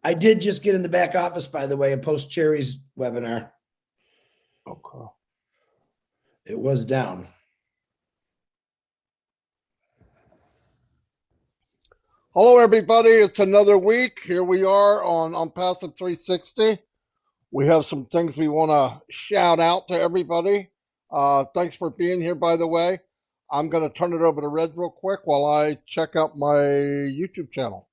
I did just get in the back office, by the way, and post Cherry's webinar. Okay. It was down. Hello, everybody. It's another week. Here we are on Passive 360. We have some things we want to shout out to everybody. Thanks for being here, by the way. I'm going to turn it over to Red real quick while I check out my YouTube channel.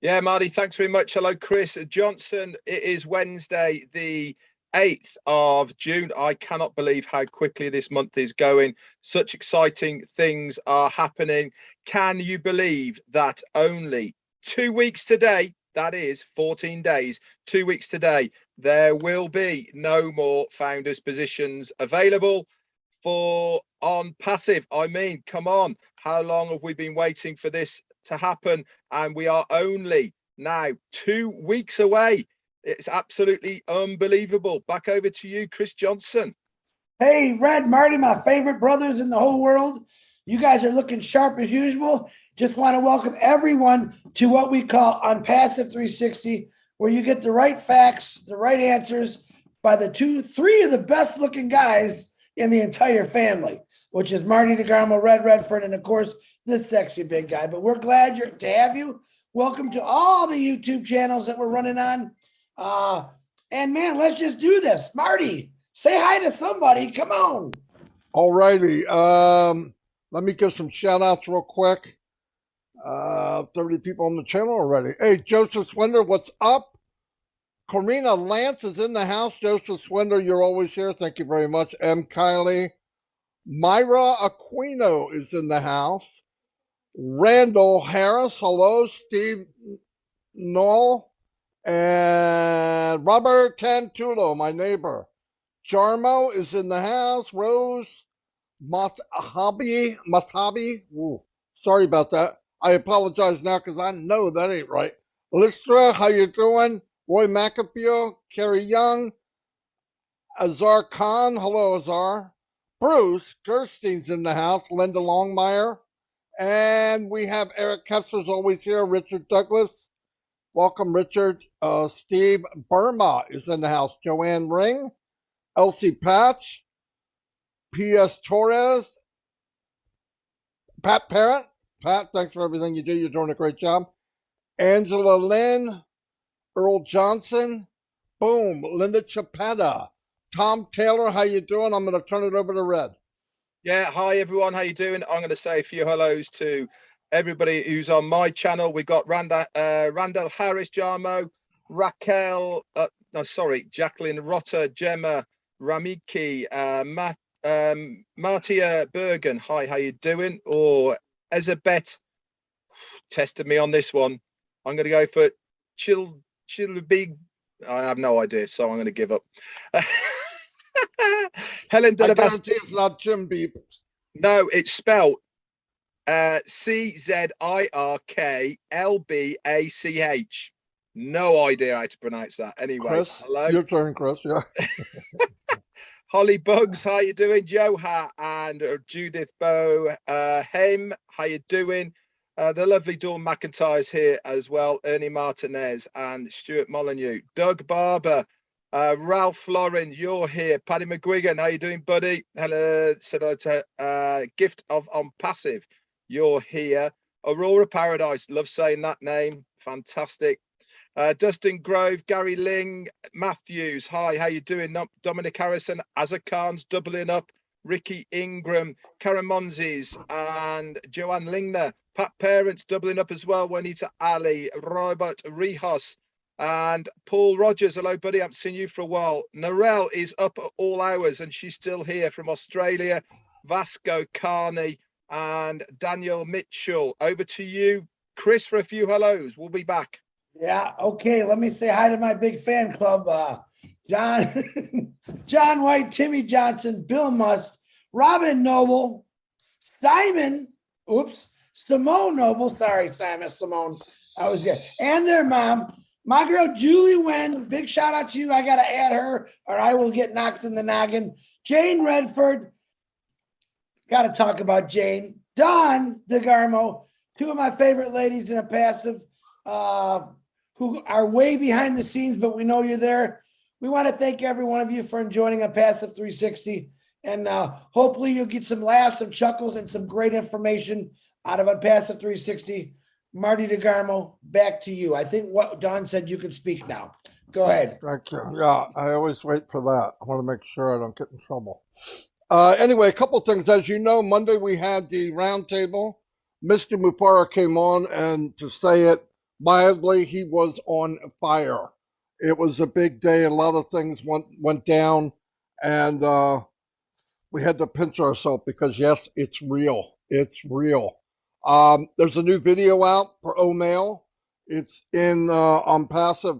Yeah, Marty, thanks very much. Hello, Chris Johnson. It is Wednesday, the 8th of June. I cannot believe how quickly this month is going. Such exciting things are happening. Can you believe that only 2 weeks today, that is 14 days, 2 weeks today, there will be no more founders positions available for on passive? I mean, come on, how long have we been waiting for this to happen? And we are only now 2 weeks away. It's absolutely unbelievable. Back over to you, Chris Johnson. Hey, Red, Marty, my favorite brothers in the whole world. You guys are looking sharp as usual. Just want to welcome everyone to what we call On Passive 360, where you get the right facts, the right answers by the three of the best looking guys in the entire family, which is Marty DeGarmo, Red Redford, and of course, this sexy big guy. But we're glad to have you. Welcome to all the YouTube channels that we're running on. And man, let's just do this. Marty, say hi to somebody. Come on. All righty. Let me give some shout outs real quick. 30 people on the channel already. Hey, Joseph Swindler, what's up? Corina Lance is in the house. Joseph Swindler, you're always here. Thank you very much. M. Kylie. Myra Aquino is in the house. Randall Harris, hello. Steve Knoll. And Robert Tantulo, my neighbor. Jarmo is in the house. Rose Masabi. Ooh, sorry about that. I apologize now because I know that ain't right. Listra, how you doing? Roy McAfee, Carrie Young, Azar Khan. Hello, Azar. Bruce Gerstein's in the house. Linda Longmire. And we have Eric Kessler's always here. Richard Douglas. Welcome, Richard. Steve Burma is in the house. Joanne Ring. Elsie Patch. P.S. Torres. Pat Parent. Pat, thanks for everything you do. You're doing a great job. Angela Lynn. Earl Johnson. Boom. Linda Chapetta. Tom Taylor, how you doing? I'm going to turn it over to Red. Yeah, hi everyone. How you doing? I'm going to say a few hellos to everybody who's on my channel. We got Randall Harris, Jarmo, Raquel, Jacqueline Rotter, Gemma Ramiki, Martia Bergen. Hi, how you doing? Or Elizabeth tested me on this one. I'm going to go for Big. I have no idea, so I'm going to give up. Helen Delabasti. It's not Jim Beep. No, it's spelled CZIRKLBACH. No idea how to pronounce that. Anyway, Chris, hello. your turn, Chris. Yeah. Holly Bugs, how you doing? Joha and Judith Bow. Hem, how you doing? The lovely Dawn McIntyre's here as well. Ernie Martinez and Stuart Molyneux. Doug Barber. Ralph Lauren, you're here. Paddy McGuigan, how you doing, buddy? Hello, Gift of On Passive, you're here. Aurora Paradise, love saying that name, fantastic. Dustin Grove, Gary Ling, Matthews, hi, how you doing? Dominic Harrison, Azarkan's doubling up. Ricky Ingram, Karen Monzes, and Joanne Lingner. Pat Parents doubling up as well. Juanita Ali, Robert Rihos, and Paul Rogers. Hello, buddy. I haven't seen you for a while. Narelle is up at all hours, and she's still here from Australia. Vasco Carney and Daniel Mitchell. Over to you, Chris, for a few hellos. We'll be back. Yeah, okay. Let me say hi to my big fan club. John, John White, Timmy Johnson, Bill Must, Robin Noble, Simon, Simone Noble. Sorry, Simone. I was good. And their mom, my girl, Julie Wen. Big shout out to you. I got to add her or I will get knocked in the noggin. Jane Redford. Got to talk about Jane. Dawn DeGarmo, two of my favorite ladies in a passive. who are way behind the scenes, but we know you're there. We want to thank every one of you for joining on Passive 360. And hopefully you'll get some laughs, some chuckles, and some great information out of Passive 360. Marty DeGarmo, back to you. I think what Don said, you can speak now. Go ahead. Thank you. Yeah, I always wait for that. I want to make sure I don't get in trouble. Anyway, a couple things. As you know, Monday we had the roundtable. Mr. Muzaffar came on, and to say it mildly, he was on fire. It was a big day. A lot of things went down, and we had to pinch ourselves because, yes, it's real. It's real. There's a new video out for O'Mail. It's in on Passive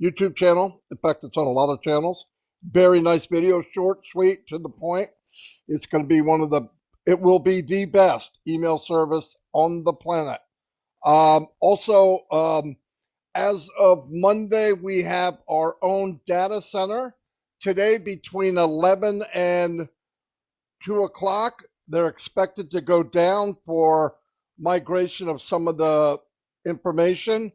YouTube channel. In fact, it's on a lot of channels. Very nice video, short, sweet, to the point. It's going to be it will be the best email service on the planet. Also, as of Monday, we have our own data center. Today, between 11 and 2 o'clock, they're expected to go down for migration of some of the information.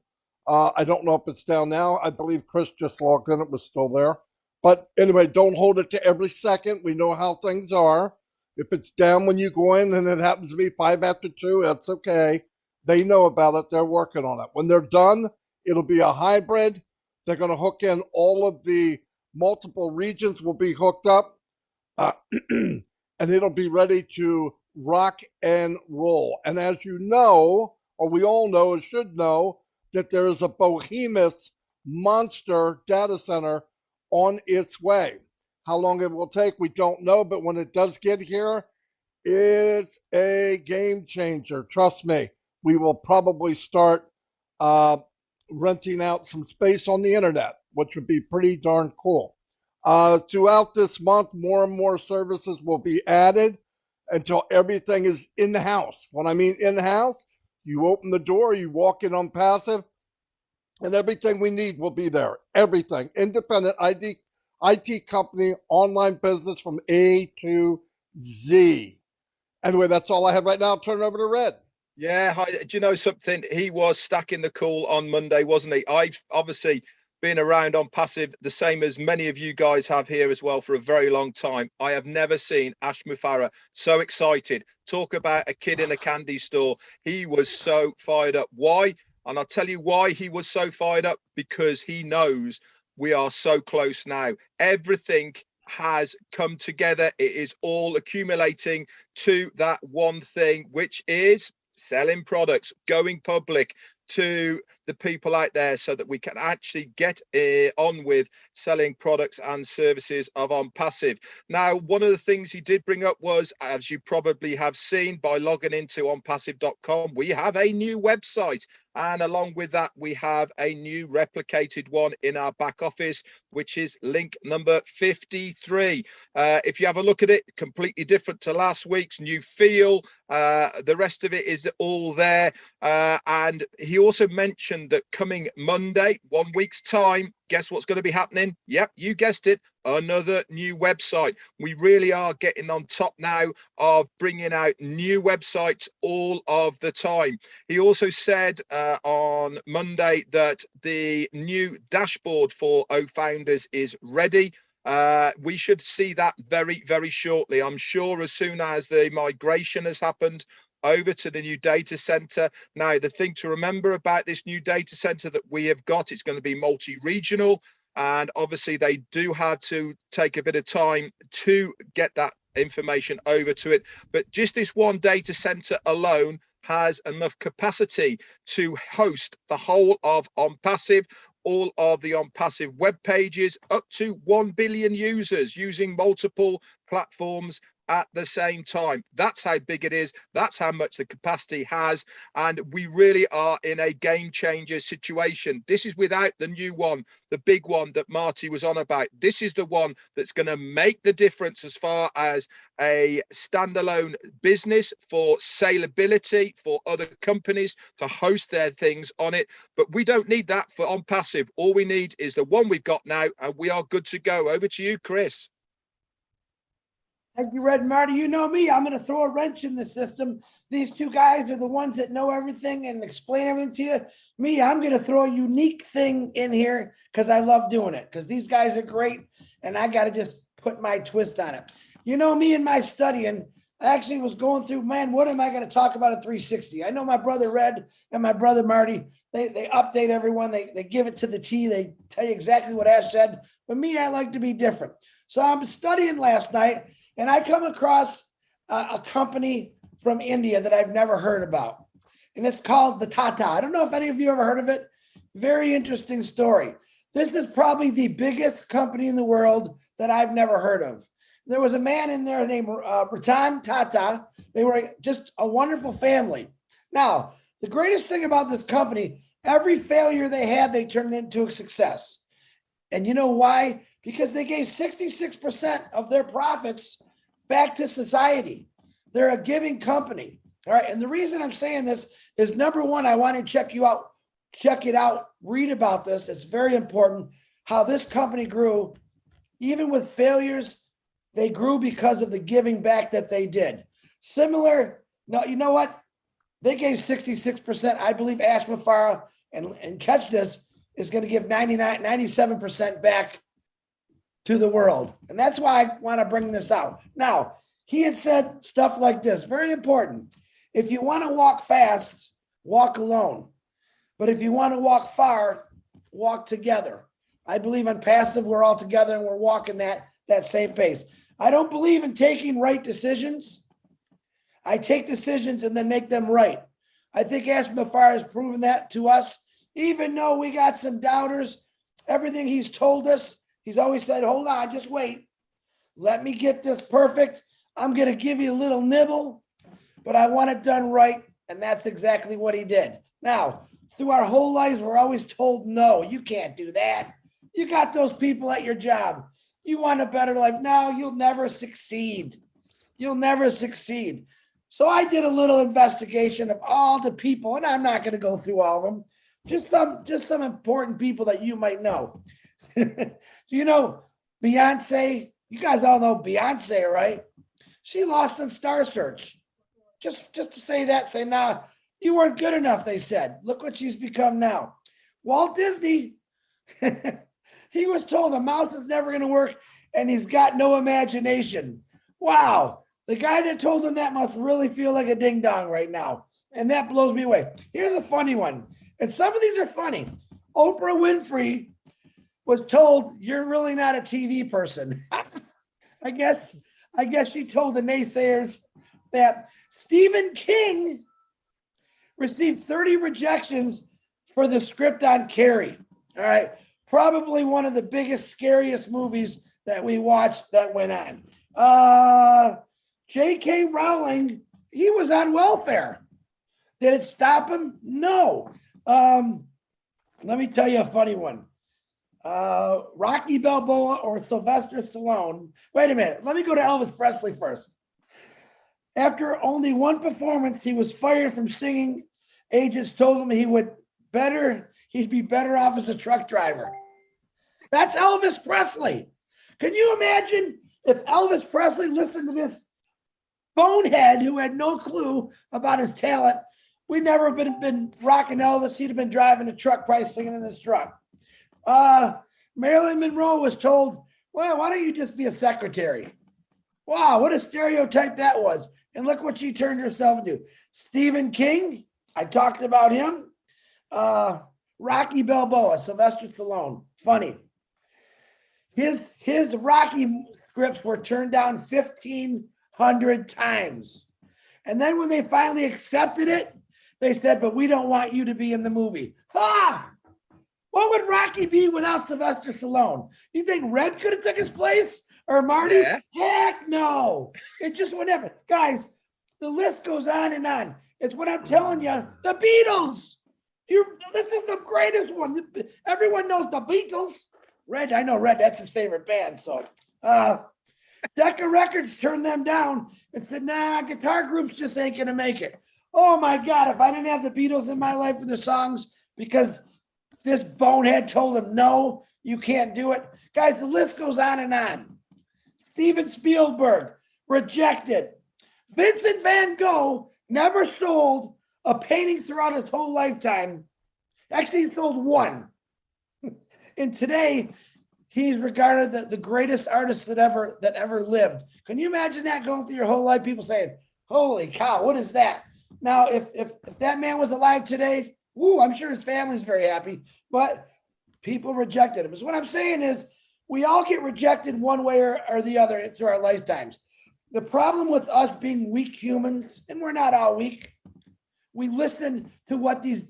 I don't know if it's down now. I believe Chris just logged in. It was still there. But anyway, don't hold it to every second. We know how things are. If it's down when you go in and it happens to be 5 after 2, that's okay. They know about it. They're working on it. When they're done, it'll be a hybrid. They're going to hook in all of the multiple regions will be hooked up. And it'll be ready to rock and roll. And as you know, or we all know and should know, that there is a behemoth monster data center on its way. How long it will take, we don't know, but when it does get here, it's a game changer. Trust me, we will probably start renting out some space on the internet, which would be pretty darn cool. Throughout this month, more and more services will be added until everything is in-house. When I mean in-house, you open the door, you walk in on Passive, and everything we need will be there. Everything. Independent IT company, online business from A to Z. Anyway, that's all I have right now. I'll turn it over to Red. Yeah, hi. Do you know something? He was stacking the call on Monday, wasn't he? I've obviously been around on Passive, the same as many of you guys have here as well, for a very long time. I have never seen Ash Muzaffar so excited. Talk about a kid in a candy store. He was so fired up. Why? And I'll tell you why he was so fired up, because he knows we are so close now. Everything has come together. It is all accumulating to that one thing, which is selling products, going public to the people out there, so that we can actually get on with selling products and services of On Passive. Now, one of the things he did bring up was, as you probably have seen by logging into onpassive.com, we have a new website. And along with that, we have a new replicated one in our back office, which is link number 53. If you have a look at it, completely different to last week's, new feel. The rest of it is all there. And he also mentioned that coming Monday, 1 week's time, guess what's going to be happening? Yep, you guessed it. Another new website. We really are getting on top now of bringing out new websites all of the time. He also said on Monday that the new dashboard for OFounders is ready. We should see that very, very shortly. I'm sure as soon as the migration has happened over to the new data center. Now, the thing to remember about this new data center that we have got, it's going to be multi-regional. And obviously they do have to take a bit of time to get that information over to it. But just this one data center alone has enough capacity to host the whole of On Passive, all of the On Passive web pages, up to 1 billion users using multiple platforms at the same time. That's how big it is. That's how much the capacity has. And we really are in a game changer situation. This is without the new one, the big one that Marty was on about. This is the one that's going to make the difference as far as a standalone business, for saleability, for other companies to host their things on it. But we don't need that for On Passive. All we need is the one we've got now, and we are good to go. Over to you, Chris. Thank you, Red and Marty. You know me. I'm going to throw a wrench in the system. These two guys are the ones that know everything and explain everything to you. Me, I'm going to throw a unique thing in here because I love doing it, because these guys are great and I got to just put my twist on it. You know, me and my studying, I actually was going through, man, what am I going to talk about at 360? I know my brother Red and my brother Marty, they update everyone. They give it to the T. They tell you exactly what Ash said. But me, I like to be different. So I'm studying last night and I come across a company from India that I've never heard about. And it's called the Tata. I don't know if any of you ever heard of it. Very interesting story. This is probably the biggest company in the world that I've never heard of. There was a man in there named Ratan Tata. They were just a wonderful family. Now, the greatest thing about this company, every failure they had, they turned into a success. And you know why? Because they gave 66% of their profits back to society. They're a giving company. All right. And the reason I'm saying this is, number one, I want to check it out, read about this. It's very important how this company grew. Even with failures, they grew because of the giving back that they did. Similar, no, you know what? They gave 66%. I believe Ash Mafara, and catch this, is going to give 97% back to the world. And that's why I want to bring this out. Now, he had said stuff like this, very important. If you want to walk fast, walk alone. But if you want to walk far, walk together. I believe on passive, we're all together and we're walking that same pace. I don't believe in taking right decisions. I take decisions and then make them right. I think Ash Mafar has proven that to us. Even though we got some doubters, everything he's told us, he's always said, hold on, just wait. Let me get this perfect. I'm going to give you a little nibble, but I want it done right. And that's exactly what he did. Now, through our whole lives, we're always told, no, you can't do that. You got those people at your job. You want a better life. No, you'll never succeed. You'll never succeed. So I did a little investigation of all the people, and I'm not going to go through all of them. Just some important people that you might know. You know, Beyonce, you guys all know Beyonce, right? She lost in Star Search. Just to say that, say, nah, you weren't good enough, they said. Look what she's become now. Walt Disney, he was told a mouse is never going to work and he's got no imagination. Wow. The guy that told him that must really feel like a ding dong right now. And that blows me away. Here's a funny one. And some of these are funny. Oprah Winfrey was told, you're really not a TV person. I guess she told the naysayers that Stephen King received 30 rejections for the script on Carrie. All right. Probably one of the biggest, scariest movies that we watched that went on. J.K. Rowling, he was on welfare. Did it stop him? No. Let me tell you a funny one. Rocky Balboa or Sylvester Stallone. Wait a minute. Let me go to Elvis Presley first. After only one performance, he was fired from singing. Agents told him he'd be better off as a truck driver. That's Elvis Presley. Can you imagine if Elvis Presley listened to this bonehead who had no clue about his talent? We'd never been rocking Elvis. He'd have been driving a truck, probably singing in his truck. Marilyn Monroe was told, well, why don't you just be a secretary? Wow, what a stereotype that was. And look what she turned herself into. Stephen King, I talked about him. Rocky Balboa, Sylvester Stallone, funny. His Rocky scripts were turned down 1,500 times. And then when they finally accepted it, they said, but we don't want you to be in the movie. What would Rocky be without Sylvester Stallone? You think Red could have took his place? Or Marty? Yeah. Heck no. It just would never. Guys, the list goes on and on. It's what I'm telling you. The Beatles. This is the greatest one. Everyone knows the Beatles. Red, I know Red, that's his favorite band. So Decca Records turned them down and said, nah, guitar groups just ain't going to make it. Oh my God, if I didn't have the Beatles in my life with their songs because this bonehead told them, no, you can't do it. Guys, the list goes on and on. Steven Spielberg, rejected. Vincent van Gogh never sold a painting throughout his whole lifetime. Actually, he sold one. And today, he's regarded the greatest artist that ever lived. Can you imagine that going through your whole life? People saying, "Holy cow, what is that?" Now, if that man was alive today, I'm sure his family's very happy. But people rejected him. So what I'm saying is, we all get rejected one way or the other through our lifetimes. The problem with us being weak humans, and we're not all weak, we listen to what these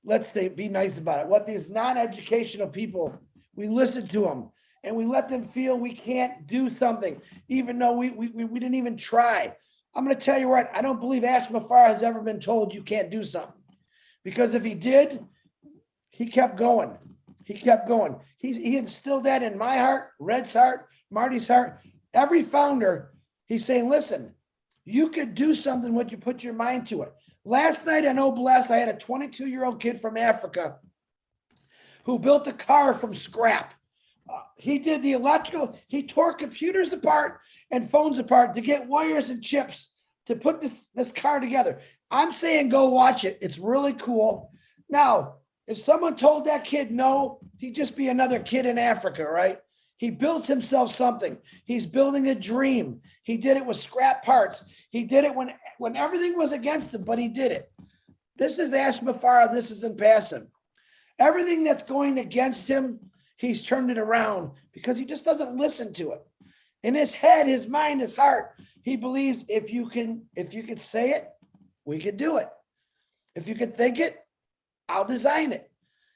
let's say, be nice about it, what these non-educational people, we listen to them and we let them feel we can't do something, even though we didn't even try. I'm going to tell you what, I don't believe Ashma Farah has ever been told you can't do something, because if he did, he kept going. He kept going. He instilled that in my heart, Red's heart, Marty's heart, every founder. He's saying, listen, you could do something when you put your mind to it. Last night on Oblast, I had a 22-year-old kid from Africa who built a car from scrap. He did the electrical. He tore computers apart and phones apart to get wires and chips to put this car together. I'm saying go watch it. It's really cool. Now, if someone told that kid no, he'd just be another kid in Africa, right? He built himself something. He's building a dream. He did it with scrap parts. He did it when everything was against him, but he did it. This is Ashma Farah. This isn't passive. Everything that's going against him, he's turned it around because he just doesn't listen to it. In his head, his mind, his heart, he believes if you could say it, we could do it. If you could think it, I'll design it.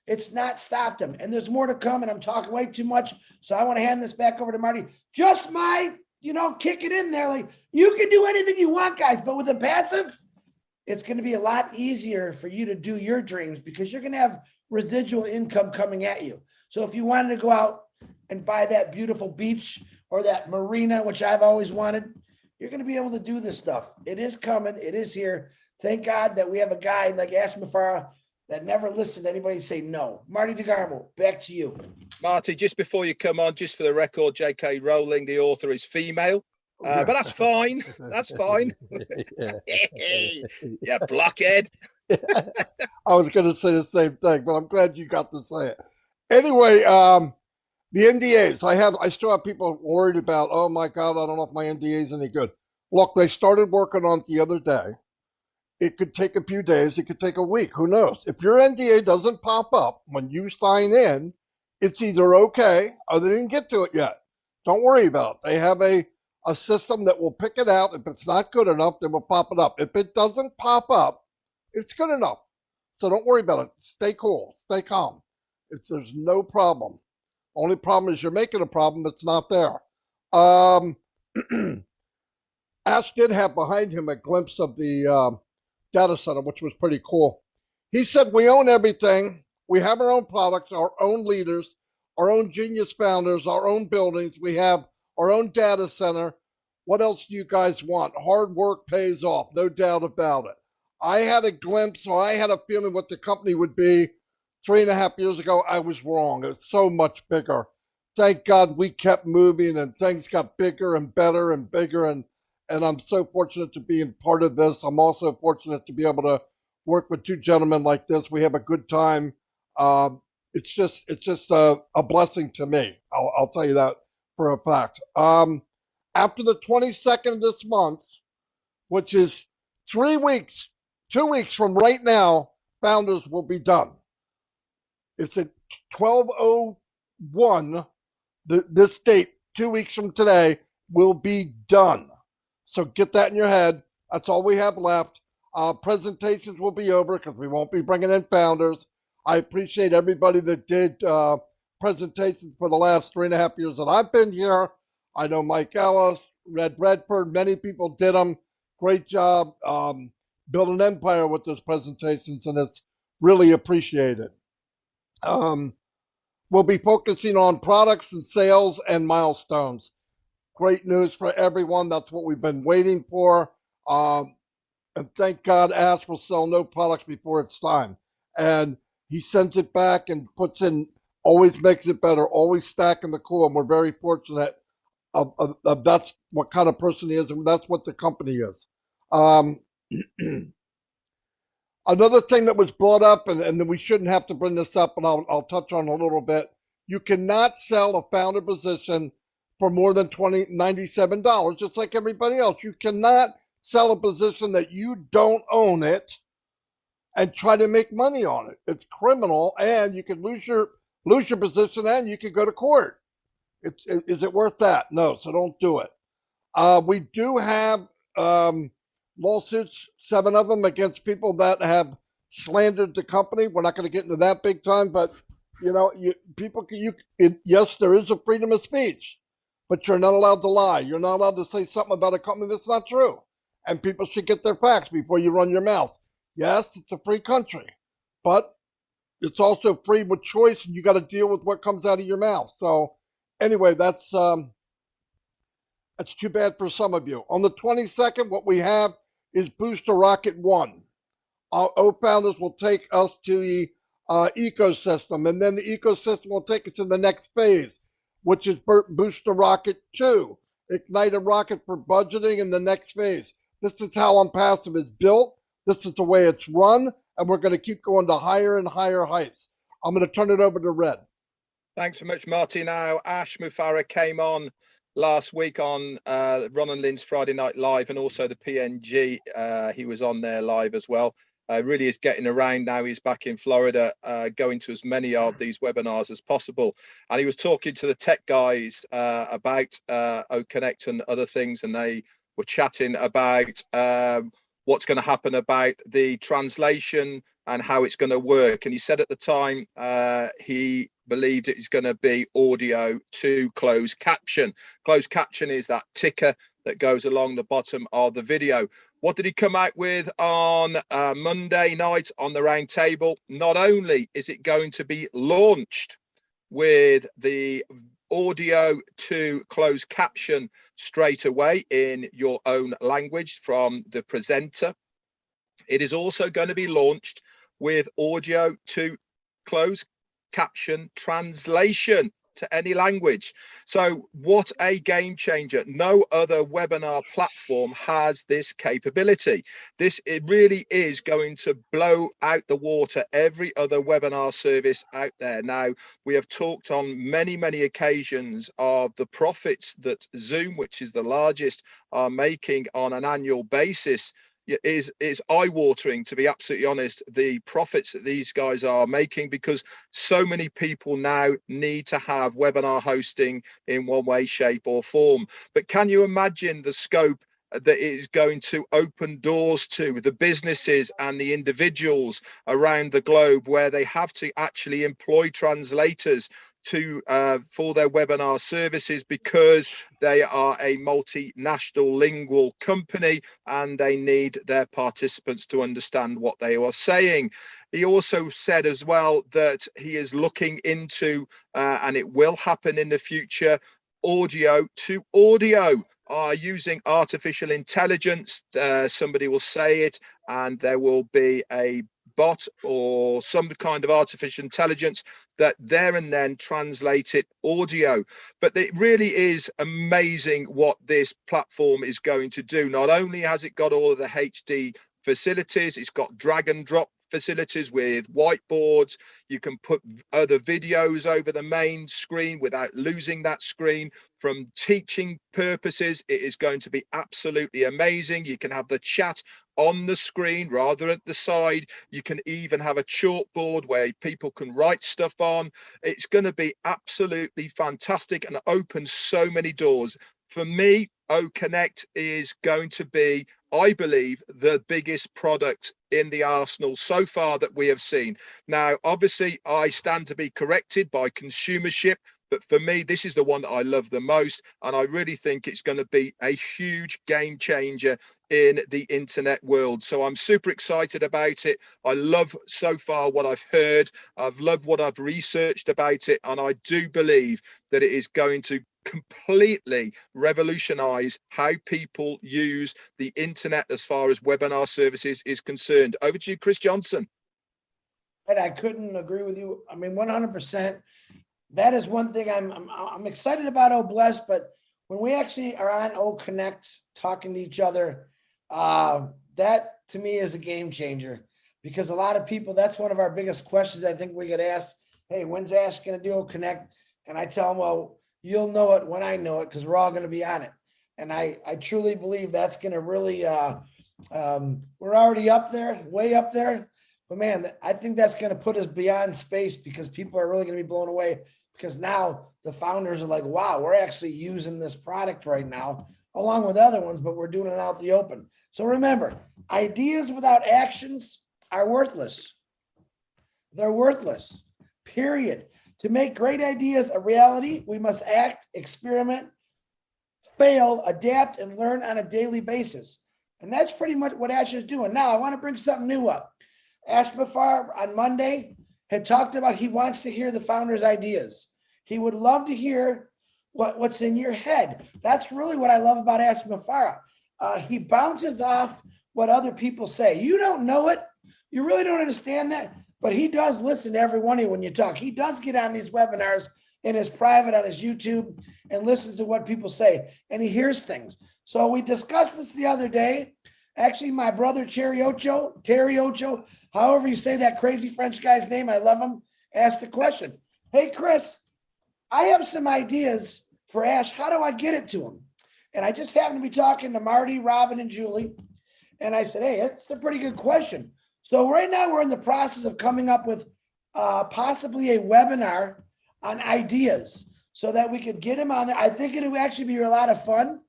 It's not stopped him. And there's more to come, and I'm talking way too much. So I want to hand this back over to Marty. Just kick it in there. Like, you can do anything you want, guys, but with a passive, it's going to be a lot easier for you to do your dreams because you're going to have residual income coming at you. So if you wanted to go out and buy that beautiful beach or that marina, which I've always wanted, you're going to be able to do this stuff. It is coming. It is here. Thank God that we have a guy like Ashma Farah that never listened to anybody say no. Marty DeGarmo, back to you. Marty, just before you come on, just for the record, J.K. Rowling, the author, is female. But that's fine. That's fine. Yeah, blockhead. I was going to say the same thing, but I'm glad you got to say it. Anyway, the NDAs, I still have people worried about, oh my God, I don't know if my NDA is any good. Look, they started working on it the other day. It could take a few days. It could take a week. Who knows? If your NDA doesn't pop up when you sign in, it's either okay or they didn't get to it yet. Don't worry about it. They have a system that will pick it out. If it's not good enough, they will pop it up. If it doesn't pop up, it's good enough. So don't worry about it. Stay cool. Stay calm. There's no problem. Only problem is you're making a problem that's not there. Ash did have behind him a glimpse of the data center, which was pretty cool. He said, we own everything. We have our own products, our own leaders, our own genius founders, our own buildings. We have our own data center. What else do you guys want? Hard work pays off, no doubt about it. I had a glimpse, or I had a feeling what the company would be 3.5 years ago. I was wrong. It was so much bigger. Thank God we kept moving and things got bigger and better and bigger. And I'm so fortunate to be in part of this. I'm also fortunate to be able to work with two gentlemen like this. We have a good time. It's just a blessing to me. I'll tell you that for a fact. After the 22nd of this month, which is 2 weeks from right now, Founders will be done. It's at 12:01. This date, 2 weeks from today, will be done. So get that in your head. That's all we have left. Presentations will be over because we won't be bringing in founders. I appreciate everybody that did presentations for the last 3.5 years that I've been here. I know Mike Ellis, Red Redford, many people did them. Great job. Build an empire with those presentations, and it's really appreciated. We'll be focusing on products and sales and milestones. Great news for everyone. That's what we've been waiting for. And thank God Ash will sell no products before it's time. And he sends it back and puts in, always makes it better, always stacking the core. And we're very fortunate of that's what kind of person he is, and that's what the company is. Another thing that was brought up, and then we shouldn't have to bring this up, but I'll touch on a little bit. You cannot sell a founder position for more than $97, just like everybody else. You cannot sell a position that you don't own it and try to make money on it. It's criminal, and you could lose your position, and you could go to court. Is it worth that? No, so don't do it. We do have lawsuits, 7 of them, against people that have slandered the company. We're not going to get into that big time, but yes, there is a freedom of speech, but you're not allowed to lie. You're not allowed to say something about a company that's not true, and people should get their facts before you run your mouth. Yes, it's a free country, but it's also free with choice, and you got to deal with what comes out of your mouth. So anyway, that's too bad for some of you. On the 22nd, what we have is Booster Rocket 1. Our founders will take us to the ecosystem, and then the ecosystem will take us to the next phase, which is Booster Rocket 2. Ignite a rocket for budgeting in the next phase. This is how Unpassive is built. This is the way it's run, and we're going to keep going to higher and higher heights. I'm going to turn it over to Red. Thanks so much, Marty. Now, Ash Mufareh came on last week on Ron and Lynn's Friday Night Live, and also the PNG. He was on there live as well. Really is getting around now. He's back in Florida, going to as many of these webinars as possible. And he was talking to the tech guys about OConnect and other things, and they were chatting about what's going to happen about the translation and how it's going to work. And he said at the time he believed it's going to be audio to closed caption. Closed caption is that ticker that goes along the bottom of the video. What did he come out with on Monday night on the round table? Not only is it going to be launched with the audio to closed caption straight away in your own language from the presenter, it is also going to be launched with audio to closed caption translation to any language. So what a game changer. No other webinar platform has this capability. It really is going to blow out the water every other webinar service out there. Now, we have talked on many occasions of the profits that Zoom, which is the largest, are making on an annual basis. Is eye-watering, to be absolutely honest, the profits that these guys are making, because so many people now need to have webinar hosting in one way, shape or form. But can you imagine the scope that is going to open doors to the businesses and the individuals around the globe, where they have to actually employ translators for their webinar services, because they are a multinational lingual company and they need their participants to understand what they are saying. He also said as well that he is looking into, and it will happen in the future, audio to audio. Using artificial intelligence. Somebody will say it and there will be a bot or some kind of artificial intelligence that there and then translate it audio. But it really is amazing what this platform is going to do. Not only has it got all of the HD facilities, it's got drag and drop facilities with whiteboards. You can put other videos over the main screen without losing that screen. From teaching purposes, it is going to be absolutely amazing. You can have the chat on the screen rather at the side. You can even have a chalkboard where people can write stuff on. It's going to be absolutely fantastic and open so many doors. For me, OConnect is going to be, I believe, the biggest product in the arsenal so far that we have seen. Now, obviously, I stand to be corrected by consumership, but for me, this is the one that I love the most. And I really think it's going to be a huge game changer in the internet world. So I'm super excited about it. I love so far what I've heard. I've loved what I've researched about it. And I do believe that it is going to completely revolutionize how people use the internet as far as webinar services is concerned. Over to you, Chris Johnson. I couldn't agree with you. I mean, 100%. That is one thing I'm excited about OBless, but when we actually are on OConnect talking to each other, that to me is a game changer, because a lot of people, that's one of our biggest questions I think we get asked. Hey, when's Ash going to do a connect? And I tell them, well, you'll know it when I know it, because we're all going to be on it. And I truly believe that's going to really, we're already up there, way up there. But man, I think that's going to put us beyond space, because people are really going to be blown away, because now the founders are like, wow, we're actually using this product right now, along with other ones, but we're doing it out in the open. So remember, ideas without actions are worthless. They're worthless, period. To make great ideas a reality, we must act, experiment, fail, adapt, and learn on a daily basis. And that's pretty much what Ash is doing. Now, I want to bring something new up. Ash Muzaffar on Monday had talked about he wants to hear the founders' ideas. He would love to hear what's in your head. That's really what I love about Ash Muzaffar. He bounces off what other people say. You don't know it. You really don't understand that. But he does listen to every one of you when you talk. He does get on these webinars in his private on his YouTube and listens to what people say. And he hears things. So we discussed this the other day. Actually, my brother Terry Ocho, however you say that crazy French guy's name, I love him, asked the question. Hey, Chris, I have some ideas for Ash. How do I get it to him? And I just happened to be talking to Marty, Robin, and Julie. And I said, hey, it's a pretty good question. So right now we're in the process of coming up with possibly a webinar on ideas so that we could get him on there. I think it would actually be a lot of fun.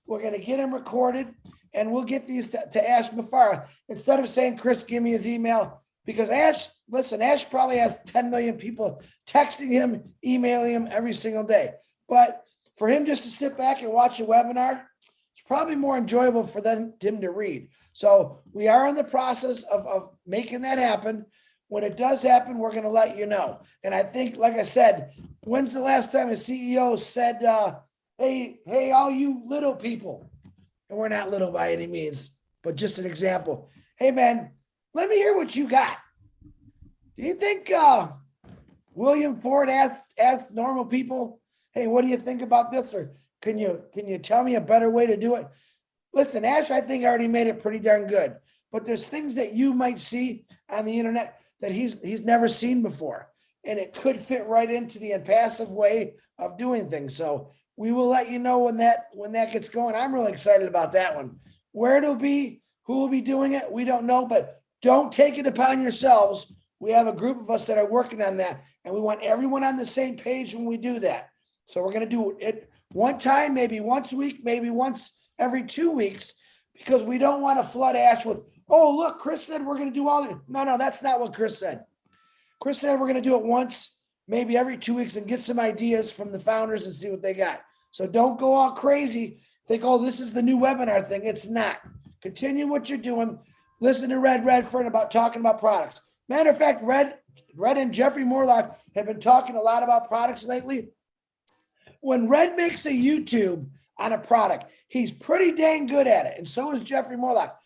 We're going to get him recorded, and we'll get these to Ash Muzaffar. Instead of saying, Chris, give me his email, because Ash probably has 10 million people texting him, emailing him every single day. But for him just to sit back and watch a webinar, it's probably more enjoyable for him to read. So we are in the process of making that happen. When it does happen, we're going to let you know. And I think, like I said, when's the last time a CEO said, hey, all you little people, and we're not little by any means, but just an example. Hey, man, let me hear what you got. Do you think William Ford asked normal people, hey, what do you think about this? Or can you tell me a better way to do it? Listen, Ash, I think already made it pretty darn good, but there's things that you might see on the internet that he's never seen before, and it could fit right into the impassive way of doing things. So we will let you know when that gets going. I'm really excited about that one. Where it'll be, who will be doing it, we don't know, but don't take it upon yourselves. We have a group of us that are working on that, and we want everyone on the same page when we do that. So we're going to do it one time, maybe once a week, maybe once every 2 weeks, because we don't want to flood Ash with, oh, look, Chris said we're going to do all of it. No, that's not what Chris said. Chris said we're going to do it once, maybe every 2 weeks, and get some ideas from the founders and see what they got. So don't go all crazy. Think, oh, this is the new webinar thing. It's not. Continue what you're doing. Listen to Red Redford about talking about products. Matter of fact, Red and Jeffrey Morlock have been talking a lot about products lately. When Red makes a YouTube on a product, he's pretty dang good at it. And so is Jeffrey Morlock.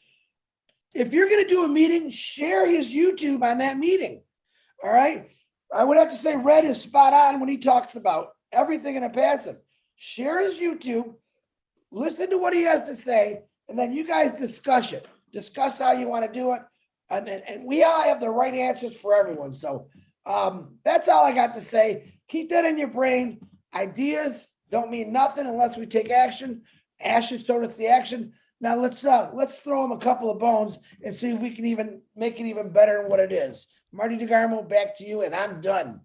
If you're going to do a meeting, share his YouTube on that meeting. All right. I would have to say Red is spot on when he talks about everything in a passive. Share his YouTube, listen to what he has to say, and then you guys discuss it. Discuss how you want to do it. And we all have the right answers for everyone. So that's all I got to say. Keep that in your brain. Ideas don't mean nothing unless we take action. Ash has told us the action. Now let's throw him a couple of bones and see if we can even make it even better than what it is. Marty DeGarmo, back to you, and I'm done.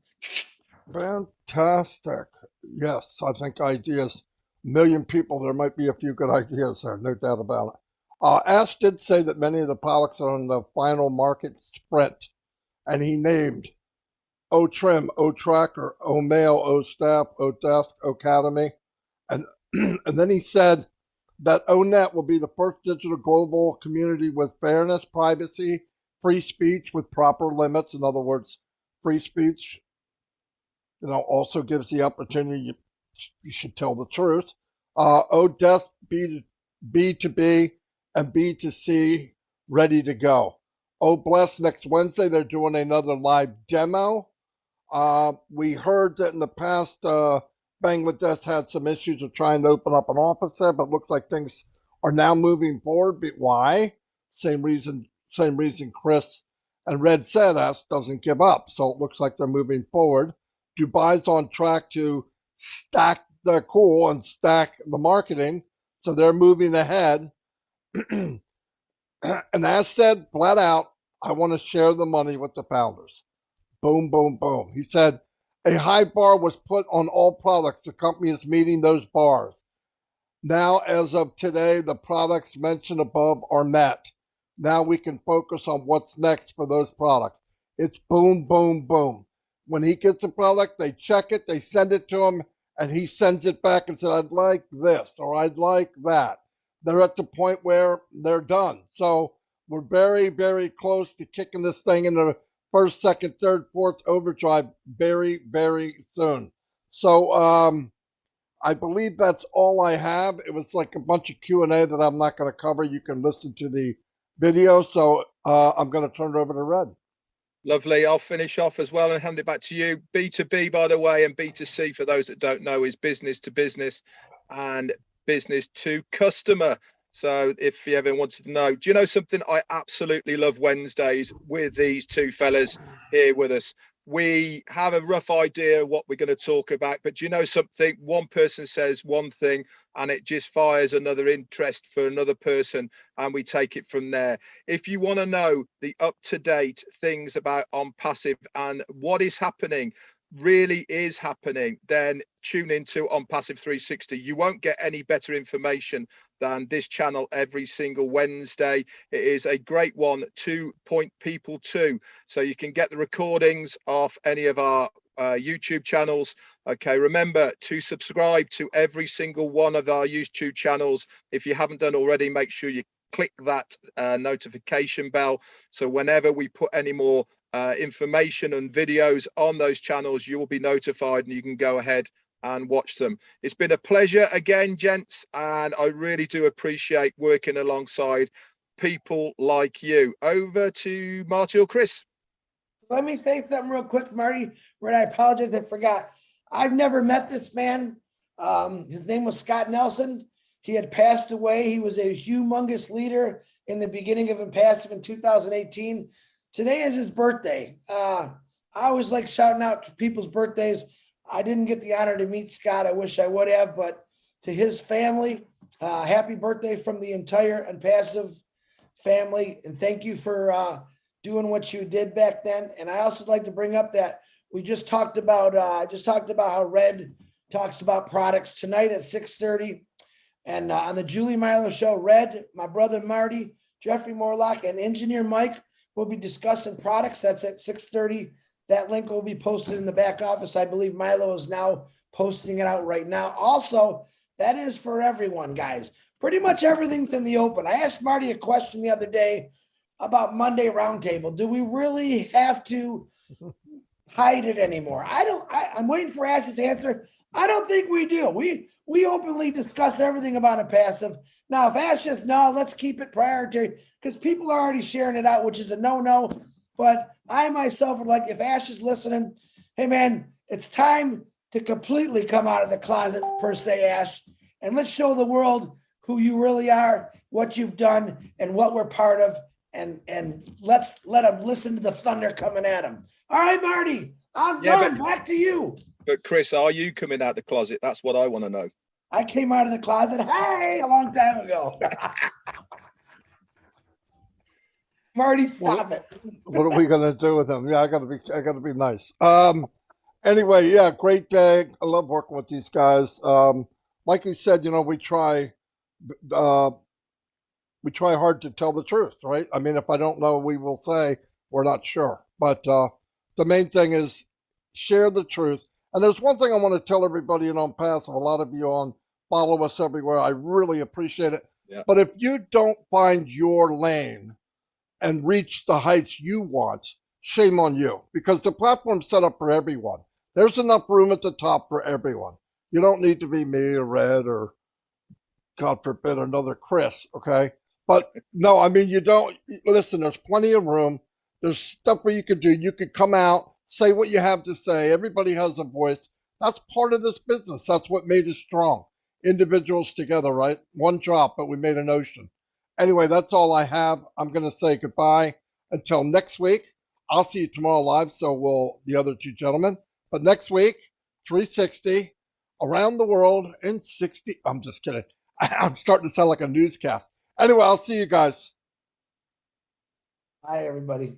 Fantastic. Yes, I think ideas, million people, there might be a few good ideas there, no doubt about it. Ash did say that many of the products are on the final market sprint, and he named O-Trim, O-Tracker, O-Mail, O-Staff, O-Desk, O-Academy, and and then he said that O-Net will be the first digital global community with fairness, privacy, free speech with proper limits. In other words, free speech, also gives the opportunity you should tell the truth. O-Desk, B2B, and B2C ready to go. O-Bless, next Wednesday, they're doing another live demo. We heard that in the past, Bangladesh had some issues of trying to open up an office there, but looks like things are now moving forward. But why? Same reason Chris And Red said us doesn't give up. So it looks like they're moving forward. Dubai's on track to stack the cool and stack the marketing. So they're moving ahead. And as said flat out, I want to share the money with the founders. Boom, boom, boom. He said a high bar was put on all products. The company is meeting those bars. Now, as of today, the products mentioned above are met. Now we can focus on what's next for those products. It's boom, boom, boom. When he gets a product, they check it, they send it to him, and he sends it back and said, I'd like this or I'd like that. They're at the point where they're done. So we're very, very close to kicking this thing into first, second, third, fourth overdrive very, very soon. So I believe that's all I have. It was like a bunch of Q&A that I'm not going to cover. You can listen to the video. So I'm going to turn it over to Red. Lovely. I'll finish off as well and hand it back to you. B2B, by the way, and B2C, for those that don't know, is business to business and business to customer. So if you ever wanted to know, do you know something? I absolutely love Wednesdays with these two fellas here with us. We have a rough idea of what we're going to talk about, but do you know something? One person says one thing and it just fires another interest for another person, and we take it from there. If you want to know the up-to-date things about On Passive and what is happening, really is happening, then tune into On Passive 360. You won't get any better information than this channel every single Wednesday. It is a great one to point people to, so you can get the recordings off any of our YouTube channels. Okay, remember to subscribe to every single one of our YouTube channels. If you haven't done already, make sure you click that notification bell, so whenever we put any more information and videos on those channels, you will be notified and you can go ahead and watch them. It's been a pleasure again, gents, and I really do appreciate working alongside people like you. Over to Marty or Chris. Let me say something real quick, Marty, where I apologize, I forgot. I've never met this man. His name was Scott Nelson. He had passed away. He was a humongous leader in the beginning of Impassive in 2018. Today is his birthday. I always like shouting out to people's birthdays. I didn't get the honor to meet Scott. I wish I would have, but to his family, happy birthday from the entire Impassive family. And thank you for doing what you did back then. And I also like to bring up that we just talked about, how Red talks about products tonight at 6:30. And on the Julie Milo show, Red, my brother Marty, Jeffrey Morlock, and engineer Mike will be discussing products. That's at 6:30. That link will be posted in the back office. I believe Milo is now posting it out right now. Also, that is for everyone, guys. Pretty much everything's in the open. I asked Marty a question the other day about Monday Roundtable. Do we really have to hide it anymore? I'm waiting for Ash's answer. I don't think we do. We openly discuss everything about Impassive. Now, if Ash says no, let's keep it priority, because people are already sharing it out, which is a no-no. But I myself would like, if Ash is listening, hey man, it's time to completely come out of the closet, per se, Ash, and let's show the world who you really are, what you've done, and what we're part of, and let them listen to the thunder coming at them. All right, Marty, I'm done. Back to you. But Chris, are you coming out the closet? That's what I want to know. I came out of the closet, hey, a long time ago. Marty, stop it. What are we gonna do with him? Yeah, I gotta be nice. Anyway, yeah, great day. I love working with these guys. Like you said, we try hard to tell the truth, right? I mean, if I don't know, we will say we're not sure. But the main thing is share the truth. And there's one thing I want to tell everybody in On Passive. A lot of you follow us everywhere. I really appreciate it. Yeah. But if you don't find your lane and reach the heights you want, shame on you, because the platform's set up for everyone. There's enough room at the top for everyone. You don't need to be me or Red or, God forbid, another Chris, okay? But no, I mean, you don't, listen, there's plenty of room. There's stuff where you could do. You could come out, say what you have to say. Everybody has a voice. That's part of this business. That's what made us strong. Individuals together, right? One drop, but we made an ocean. Anyway, that's all I have. I'm going to say goodbye until next week. I'll see you tomorrow live. So will the other two gentlemen. But next week, 360 around the world in 60. I'm just kidding. I'm starting to sound like a newscast. Anyway, I'll see you guys. Bye, everybody.